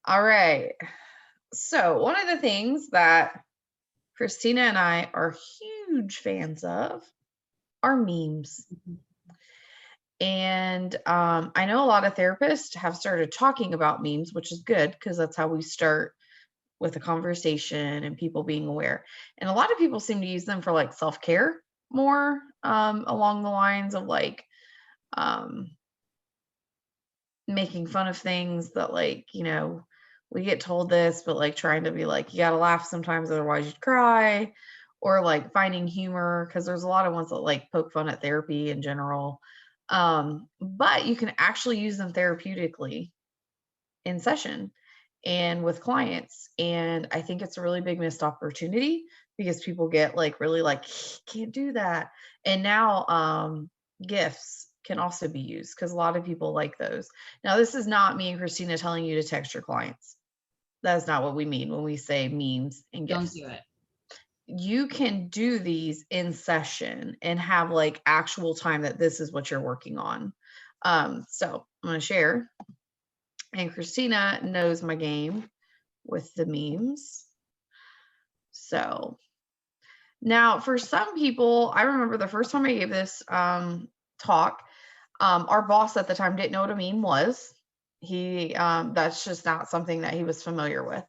All right. So, one of the things that Christina and I are huge fans of are memes. Mhm. And I know a lot of therapists have started talking about memes, which is good because that's how we start with a conversation and people being aware. And a lot of people seem to use them for like self care more, along the lines of like um, making fun of things that, like, we get told this, but like trying to be like, you got to laugh sometimes, otherwise you'd cry, or like finding humor because there's a lot of ones that like poke fun at therapy in general. But you can actually use them therapeutically in session and with clients. And I think it's a really big missed opportunity because people get like really like, can't do that. And now gifs can also be used because a lot of people like those. Now, this is not me and Christina telling you to text your clients. That's not what we mean when we say memes and Don't gifs. do it. You can do these in session and have like actual time that this is what you're working on. So I'm going to share, and Christina knows my game with the memes. So now for some people, I remember the first time I gave this talk, our boss at the time didn't know what a meme was. He That's just not something that he was familiar with.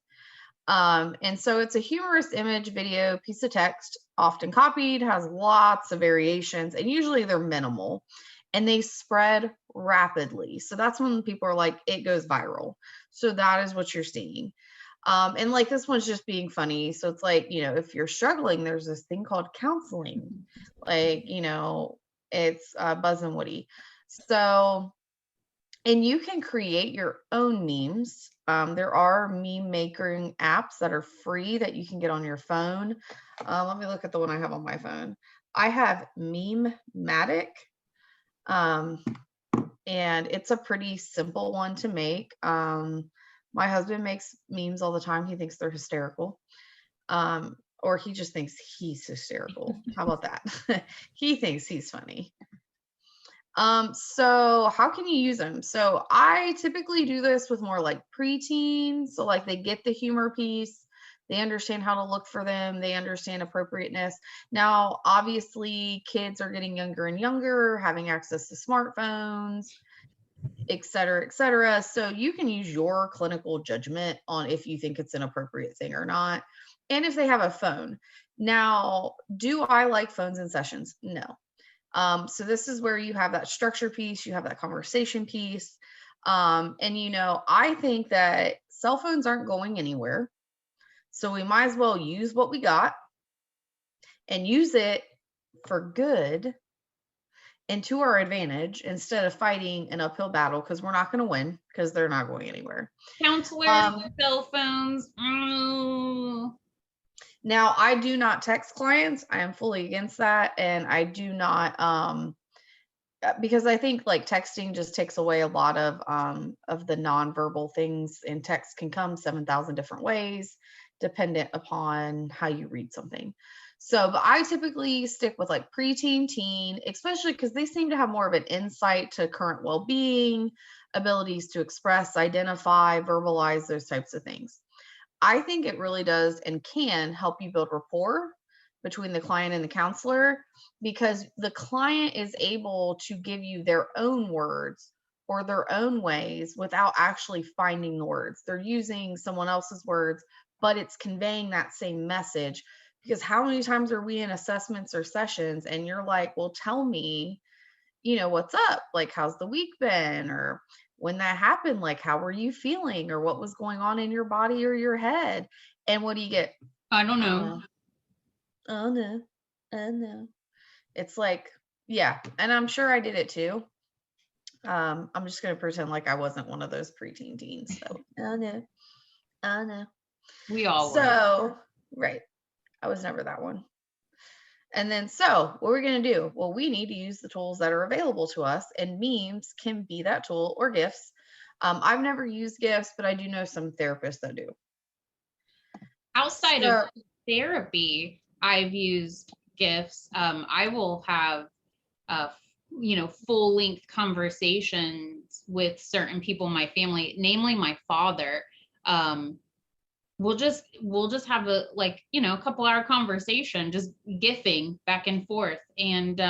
And so it's a humorous image, video, piece of text, often copied, has lots of variations, and usually they're minimal and they spread rapidly. So that's when people are like, it goes viral. So that is what you're seeing. And like this one's just being funny. So it's like, if you're struggling, there's this thing called counseling. Like, it's Buzz and Woody. So, and you can create your own memes. There are meme making apps that are free that you can get on your phone. Let me look at the one I have on my phone. I have Meme-matic, um, and it's a pretty simple one to make. My husband makes memes all the time. He thinks they're hysterical. Or he just thinks he's hysterical. How about that? He thinks he's funny. So how can you use them? So I typically do this with more like preteens. So like they get the humor piece, they understand how to look for them, they understand appropriateness. Now, obviously, kids are getting younger and younger, having access to smartphones, et cetera, et cetera. So you can use your clinical judgment on if you think it's an appropriate thing or not, and if they have a phone. Now, do I like phones in sessions? No. So this is where you have that structure piece, you have that conversation piece. And I think that cell phones aren't going anywhere. So we might as well use what we got and use it for good and to our advantage instead of fighting an uphill battle because we're not going to win because they're not going anywhere. Counselors, cell phones. Oh. Now, I do not text clients. I am fully against that. And I do not because I think like texting just takes away a lot of the nonverbal things, and text can come 7,000 different ways dependent upon how you read something. So, but I typically stick with like preteen, teen, especially because they seem to have more of an insight to current well-being, abilities to express, identify, verbalize, those types of things. I think it really does and can help you build rapport between the client and the counselor because the client is able to give you their own words or their own ways without actually finding the words. They're using someone else's words, but it's conveying that same message. Because how many times are we in assessments or sessions and you're like, well, tell me, what's up? Like, how's the week been? Or when that happened, like, how were you feeling? Or what was going on in your body or your head? And what do you get? I don't know. Oh no. Oh no. It's like, yeah. And I'm sure I did it too. I'm just gonna pretend like I wasn't one of those preteen teens. So oh no. Oh no. We all were. So right. I was never that one. And then, so what we're going to do? Well, we need to use the tools that are available to us, and memes can be that tool, or gifs. I've never used gifs, but I do know some therapists that do. Outside of So, therapy, I've used gifs. I will have full length conversations with certain people in my family, namely my father. we'll just have a, like, you know, a couple hour conversation, just gifting back and forth. And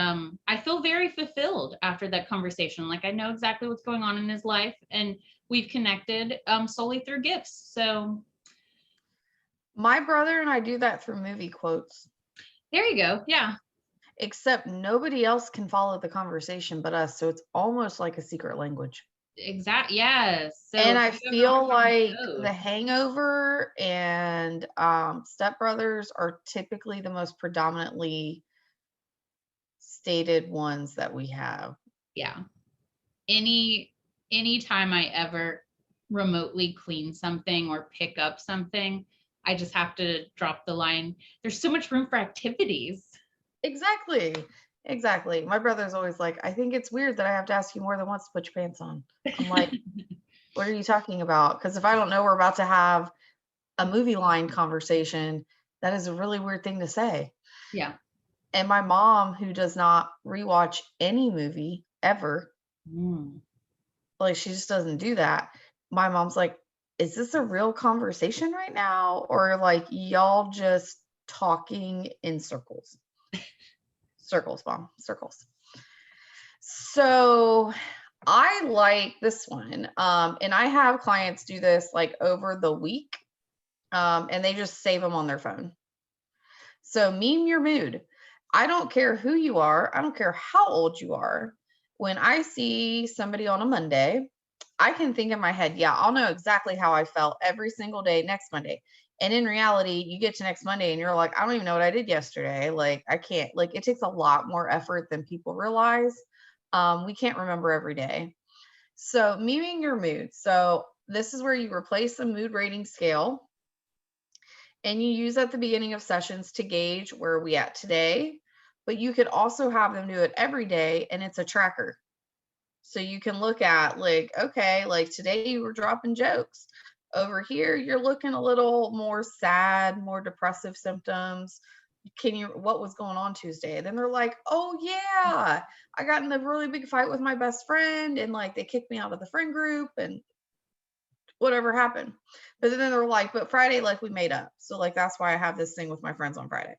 I feel very fulfilled after that conversation. Like, I know exactly what's going on in his life, and we've connected solely through gifts. So My brother and I do that through movie quotes. there you go. Yeah. Except nobody else can follow the conversation but us. So it's almost like a secret language. Exactly. Yes. So And I if you ever feel want to like code, The Hangover and Step Brothers are typically the most predominantly stated ones that we have. yeah, anytime I ever remotely clean something or pick up something, I just have to drop the line, there's so much room for activities. Exactly. Exactly. My brother's always like, I think it's weird that I have to ask you more than once to put your pants on. I'm like, what are you talking about? Because if I don't know we're about to have a movie line conversation, that is a really weird thing to say. Yeah. And my mom, who does not rewatch any movie ever, like she just doesn't do that. My mom's like, is this a real conversation right now? Or like y'all just talking in circles? Circles, mom, circles. So I like this one. And I have clients do this like over the week. And they just save them on their phone. So meme your mood. I don't care who you are. I don't care how old you are. When I see somebody on a Monday, I can think in my head, yeah, I'll know exactly how I felt every single day next Monday. And in reality, you get to next Monday and you're like, I don't even know what I did yesterday. Like, I can't, like, it takes a lot more effort than people realize. We can't remember every day. So, memeing your mood. So, this is where you replace the mood rating scale and you use at the beginning of sessions to gauge where are we at today. But you could also have them do it every day and it's a tracker. So you can look at like, okay, like today you were dropping jokes. Over here, you're looking a little more sad, more depressive symptoms. What was going on Tuesday? Then they're like, oh yeah, I got in a really big fight with my best friend and like they kicked me out of the friend group and whatever happened. But then they're like, but Friday, like we made up. So like, that's why I have this thing with my friends on Friday.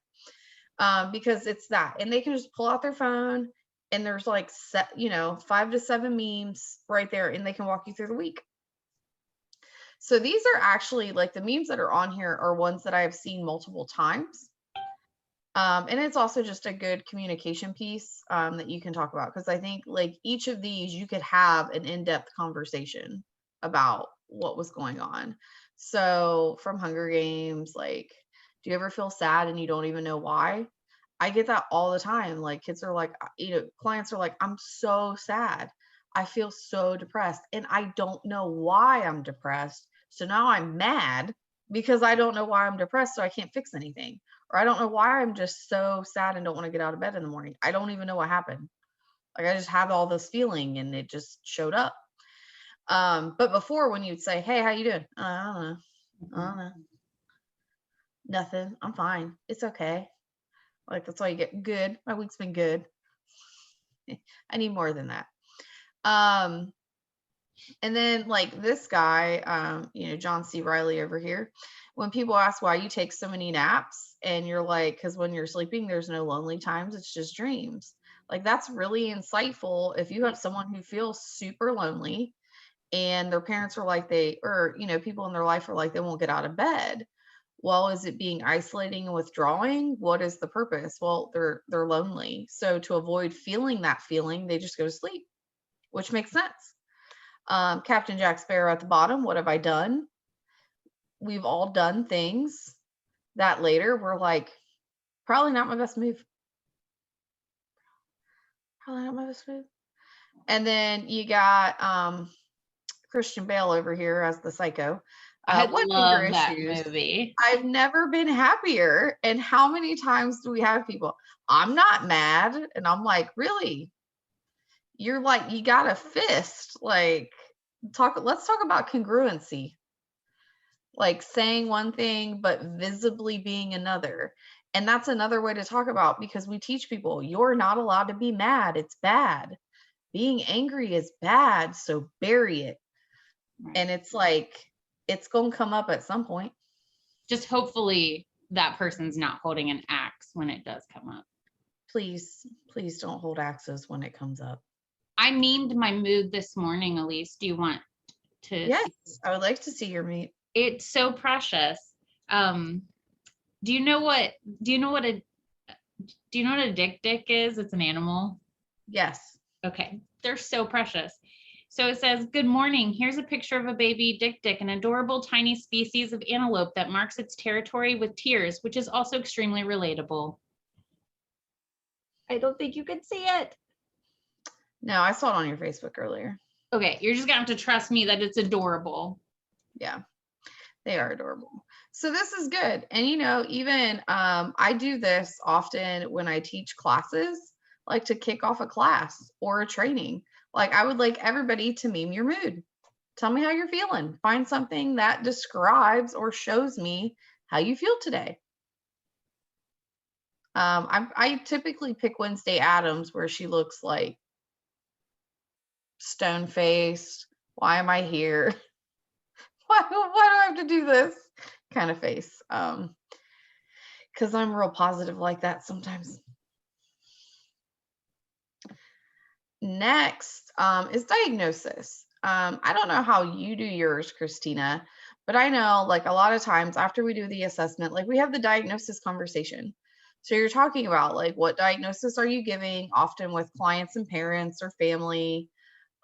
Because it's that, and they can just pull out their phone and there's like 5 to 7 memes right there and they can walk you through the week. So these are actually like the memes that are on here are ones that I have seen multiple times. And it's also just a good communication piece that you can talk about, because I think like each of these you could have an in-depth conversation about what was going on. So from Hunger Games, like, do you ever feel sad and you don't even know why? I get that all the time. Like kids are like, clients are like, I'm so sad. I feel so depressed and I don't know why I'm depressed. So now I'm mad because I don't know why I'm depressed. So I can't fix anything. Or I don't know why I'm just so sad and don't want to get out of bed in the morning. I don't even know what happened. Like I just had all this feeling and it just showed up. But before, when you'd say, hey, how you doing? I don't know. I don't know. Nothing. I'm fine. It's okay. Like that's all you get. Good. My week's been good. I need more than that. And then like this guy, John C. Riley over here, when people ask why you take so many naps and you're like, because when you're sleeping, there's no lonely times. It's just dreams. Like that's really insightful. If you have someone who feels super lonely and their parents are like people in their life are like, they won't get out of bed. Well, is it being isolating and withdrawing? What is the purpose? Well, they're lonely. So to avoid feeling that feeling, they just go to sleep, which makes sense. Captain Jack Sparrow at the bottom. What have I done? We've all done things that later we're like, probably not my best move. Probably not my best move. And then you got Christian Bale over here as the psycho. I What love anger that issues? movie. I've never been happier. And how many times do we have people? I'm not mad. And I'm like, really? You're like, you got a fist. Like, let's talk about congruency. Like saying one thing, but visibly being another. And that's another way to talk about, because we teach people you're not allowed to be mad. It's bad. Being angry is bad. So bury it. Right. And it's like, it's going to come up at some point. Just hopefully that person's not holding an axe when it does come up. Please don't hold axes when it comes up. I memed my mood this morning, Elise. Do you want to? Yes, I would like to see your meat. It's so precious. Do you know what a dick is? It's an animal. Yes. Okay. They're so precious. So it says, good morning. Here's a picture of a baby dick, an adorable tiny species of antelope that marks its territory with tears, which is also extremely relatable. I don't think you can see it. No, I saw it on your Facebook earlier. Okay. You're just gonna have to trust me that it's adorable. Yeah, they are adorable. So this is good. And even I do this often when I teach classes, like to kick off a class or a training. Like I would like everybody to meme your mood. Tell me how you're feeling. Find something that describes or shows me how you feel today. I typically pick Wednesday Addams, where she looks like stone faced. Why am I here? Why do I have to do this kind of face? Because I'm real positive like that sometimes. Next is diagnosis. I don't know how you do yours, Christina, but I know like a lot of times after we do the assessment, like we have the diagnosis conversation. So you're talking about like what diagnosis are you giving, often with clients and parents or family.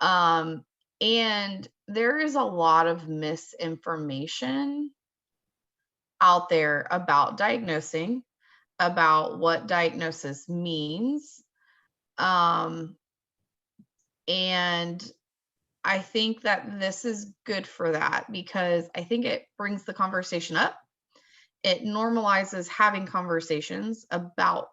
And there is a lot of misinformation out there about diagnosing, about what diagnosis means. And I think that this is good for that because I think it brings the conversation up. It normalizes having conversations about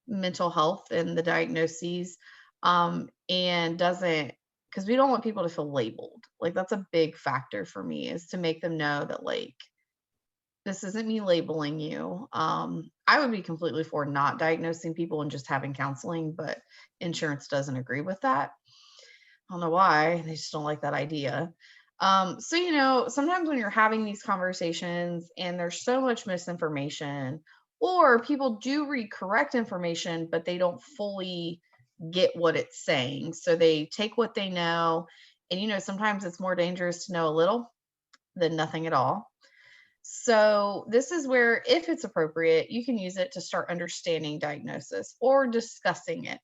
mental health and the diagnoses, and doesn't, because we don't want people to feel labeled. Like that's a big factor for me, is to make them know that like this isn't me labeling you. I would be completely for not diagnosing people and just having counseling, but insurance doesn't agree with that. I don't know why. They just don't like that idea. So, sometimes when you're having these conversations and there's so much misinformation, or people do read correct information, but they don't fully get what it's saying. So they take what they know. And, sometimes it's more dangerous to know a little than nothing at all. So this is where, if it's appropriate, you can use it to start understanding diagnosis or discussing it.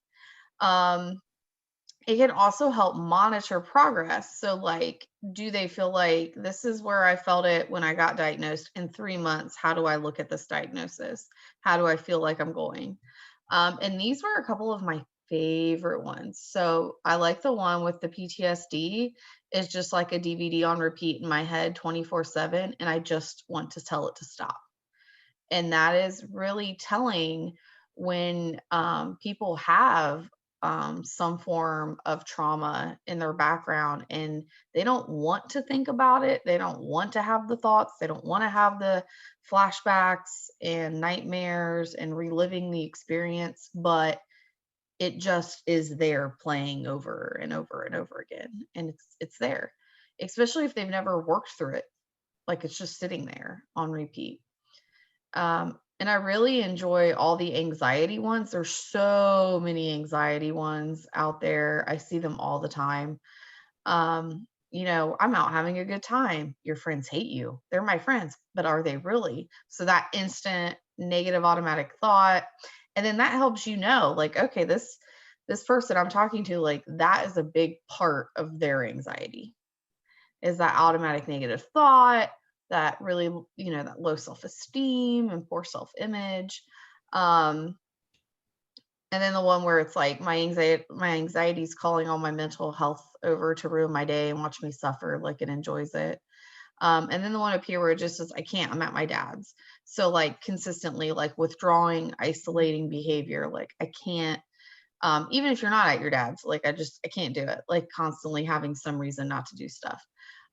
It can also help monitor progress. So like, do they feel like this is where I felt it when I got diagnosed? In 3 months, how do I look at this diagnosis? How do I feel like I'm going? And these were a couple of my favorite ones. So I like the one with the PTSD. Is just like a DVD on repeat in my head 24/7, and I just want to tell it to stop. And that is really telling when people have some form of trauma in their background and they don't want to think about it. They don't want to have the thoughts. They don't want to have the flashbacks and nightmares and reliving the experience, but it just is there playing over and over and over again. And it's there, especially if they've never worked through it. Like it's just sitting there on repeat. And I really enjoy all the anxiety ones. There's so many anxiety ones out there. I see them all the time. I'm out having a good time. Your friends hate you. They're my friends, but are they really? So that instant negative automatic thought. And then that helps like, okay, this person I'm talking to, like that is a big part of their anxiety, is that automatic negative thought, that really, that low self-esteem and poor self-image. And then the one where it's like my anxiety is calling all my mental health over to ruin my day and watch me suffer, like it enjoys it. And then the one up here where it just says, I can't, I'm at my dad's. So like consistently like withdrawing, isolating behavior, like I can't, even if you're not at your dad's, like I can't do it, like constantly having some reason not to do stuff.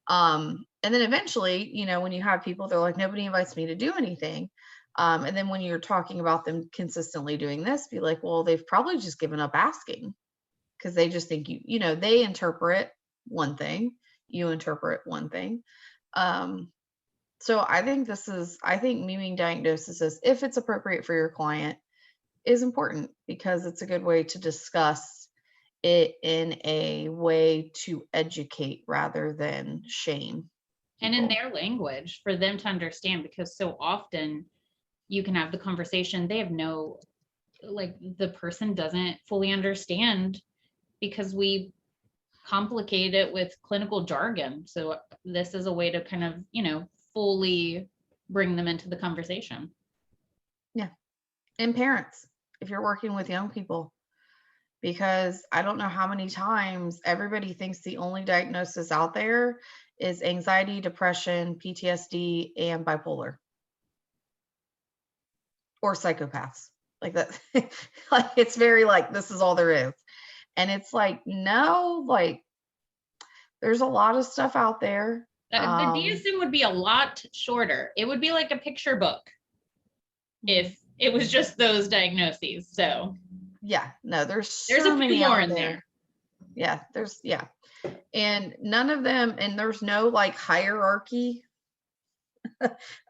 And then eventually, when you have people, they're like, nobody invites me to do anything. And then when you're talking about them consistently doing this, be like, well, they've probably just given up asking, because they just think they interpret one thing, you interpret one thing. So I think memeing diagnoses, if it's appropriate for your client, is important because it's a good way to discuss it in a way to educate rather than shame And in people. their language for them to understand, because so often you can have the conversation, they have no, like, the person doesn't fully understand because we complicate it with clinical jargon. So this is a way to kind of, fully bring them into the conversation. Yeah. And parents, if you're working with young people, because I don't know how many times everybody thinks the only diagnosis out there is anxiety, depression, PTSD, and bipolar or psychopaths. Like that, like it's very like this is all there is. And it's like, no, like there's a lot of stuff out there. The DSM would be a lot shorter. It would be like a picture book if it was just those diagnoses. So yeah, no, there's a so few many more out in there. Yeah, and none of them, and there's no like hierarchy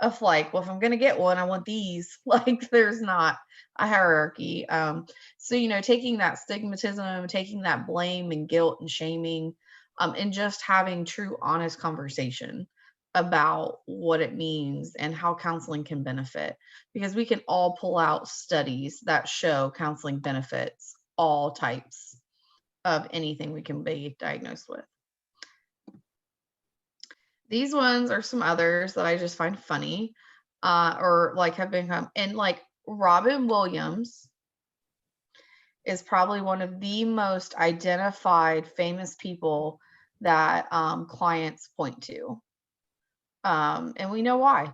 of like, well, if I'm gonna get one, I want these. Like, there's not a hierarchy. So taking that stigmatism, taking that blame and guilt and shaming, and just having true, honest conversation about what it means and how counseling can benefit, because we can all pull out studies that show counseling benefits all types of anything we can be diagnosed with. These ones are some others that I just find funny, or like have become, and like Robin Williams is probably one of the most identified famous people that clients point to. And we know why.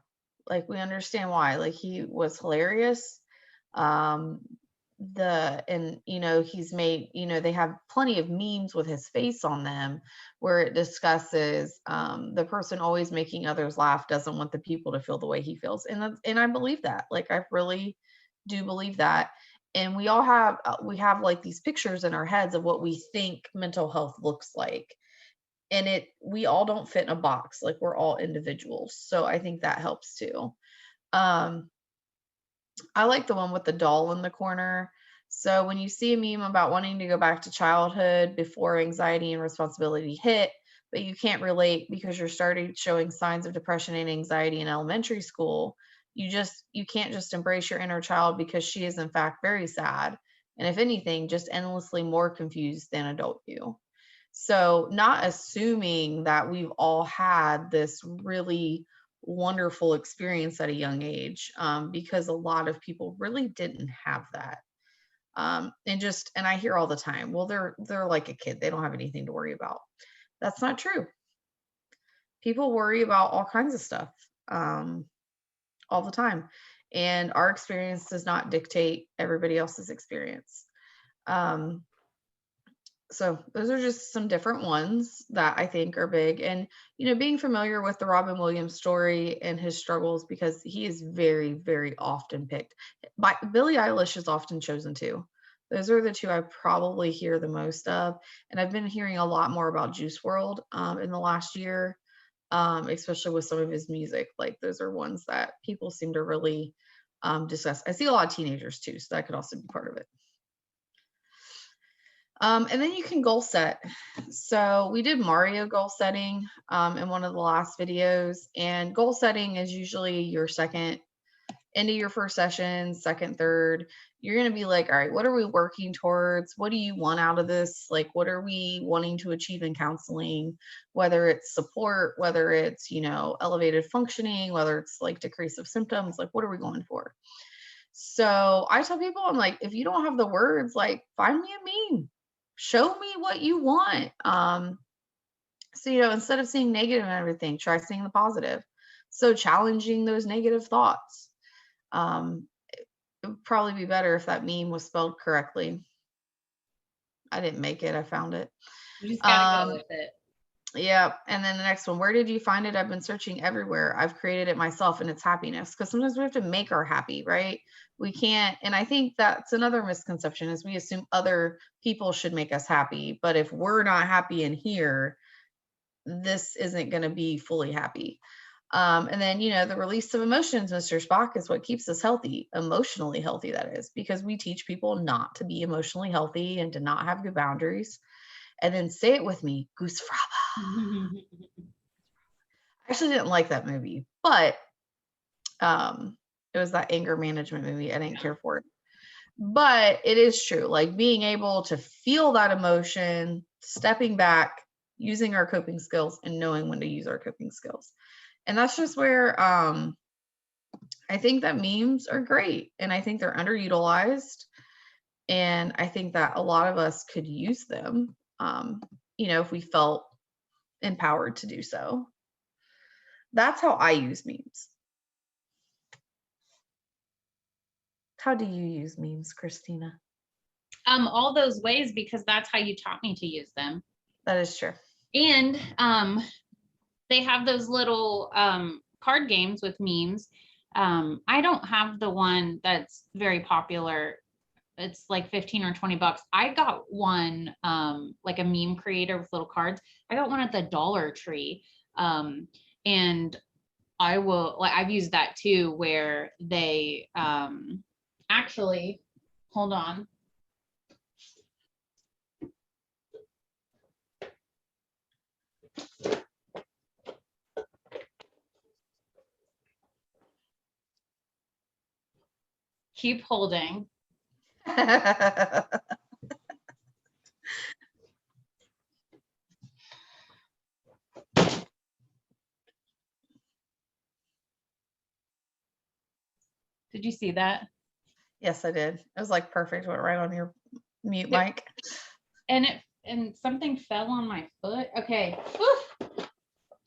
Like we understand why. Like he was hilarious. Um, he's made, they have plenty of memes with his face on them where it discusses the person always making others laugh doesn't want the people to feel the way he feels. And I believe that. Like I really do believe that. And we all have like these pictures in our heads of what we think mental health looks like, and we all don't fit in a box. Like we're all individuals, so I think that helps too. um I like the one with the doll in the corner. So when you see a meme about wanting to go back to childhood before anxiety and responsibility hit, but you can't relate because you're starting showing signs of depression and anxiety in elementary school, you can't just embrace your inner child because she is in fact very sad. And if anything, just endlessly more confused than adult you. So not assuming that we've all had this really wonderful experience at a young age, because a lot of people really didn't have that. And I hear all the time, well, they're like a kid, they don't have anything to worry about. That's not true. People worry about all kinds of stuff, all the time, and our experience does not dictate everybody else's experience. So those are just some different ones that I think are big. And, being familiar with the Robin Williams story and his struggles, because he is very, very often picked. Billie Eilish is often chosen too. Those are the two I probably hear the most of. And I've been hearing a lot more about Juice World in the last year, especially with some of his music. Like those are ones that people seem to really discuss. I see a lot of teenagers too, so that could also be part of it. And then you can goal set. So we did Mario goal setting in one of the last videos, and goal setting is usually your second into your first session, second, third. You're going to be like, all right, what are we working towards? What do you want out of this? Like, what are we wanting to achieve in counseling? Whether it's support, whether it's, elevated functioning, whether it's like decrease of symptoms, like what are we going for? So I tell people, I'm like, if you don't have the words, like find me a meme. Show me what you want. So, instead of seeing negative and everything, try seeing the positive. So challenging those negative thoughts. It would probably be better if that meme was spelled correctly. I didn't make it, I found it. You just gotta go with it. Yeah. And then the next one, where did you find it? I've been searching everywhere. I've created it myself, and it's happiness. Because sometimes we have to make our happy, right? We can't. And I think that's another misconception, is we assume other people should make us happy. But if we're not happy in here, this isn't going to be fully happy. And then, the release of emotions, Mr. Spock, is what keeps us healthy, emotionally healthy, that is, because we teach people not to be emotionally healthy and to not have good boundaries. And then say it with me, Goose Fraba. I actually didn't like that movie, but it was that anger management movie. I didn't care for it. But it is true, like being able to feel that emotion, stepping back, using our coping skills, and knowing when to use our coping skills. And that's just where I think that memes are great, and I think they're underutilized, and I think that a lot of us could use them, if we felt empowered to do so. That's how I use memes. How do you use memes, Christina? All those ways, because that's how you taught me to use them. That is true. And they have those little card games with memes. I don't have the one that's very popular. It's like 15 or 20 bucks. I got one, like a meme creator with little cards. I got one at the Dollar Tree. And I've used that too, where they actually, hold on. Keep holding. Did you see that? Yes, I did. It was like perfect. Went right on your mute mic. And something fell on my foot. Okay. Woo!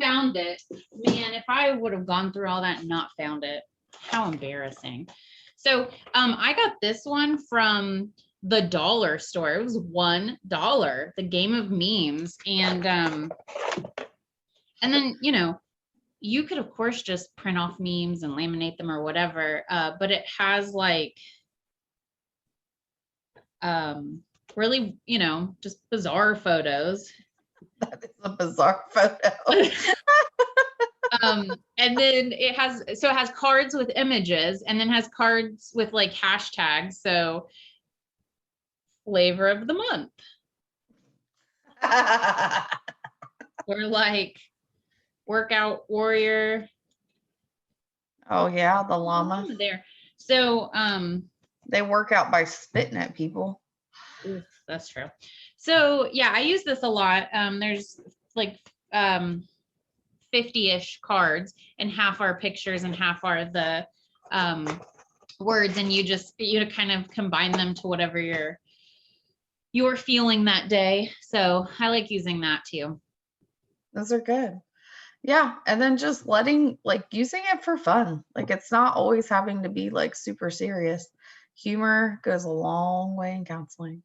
Found it. Man, if I would have gone through all that and not found it, how embarrassing. So I got this one from the dollar store. It was $1, the game of memes. And then, you could of course just print off memes and laminate them or whatever. But it has like really, just bizarre photos. That is a bizarre photo. And then it has cards with images, and then has cards with like hashtags. So flavor of the month. Or like workout warrior. Oh yeah, the llama there. So they work out by spitting at people. Oof, that's true. So yeah, I use this a lot. There's like 50-ish cards, and half are pictures and half are the words, and you kind of combine them to whatever you're feeling that day. So I like using that too. Those are good. Yeah, and then just using it for fun. Like it's not always having to be like super serious. Humor goes a long way in counseling.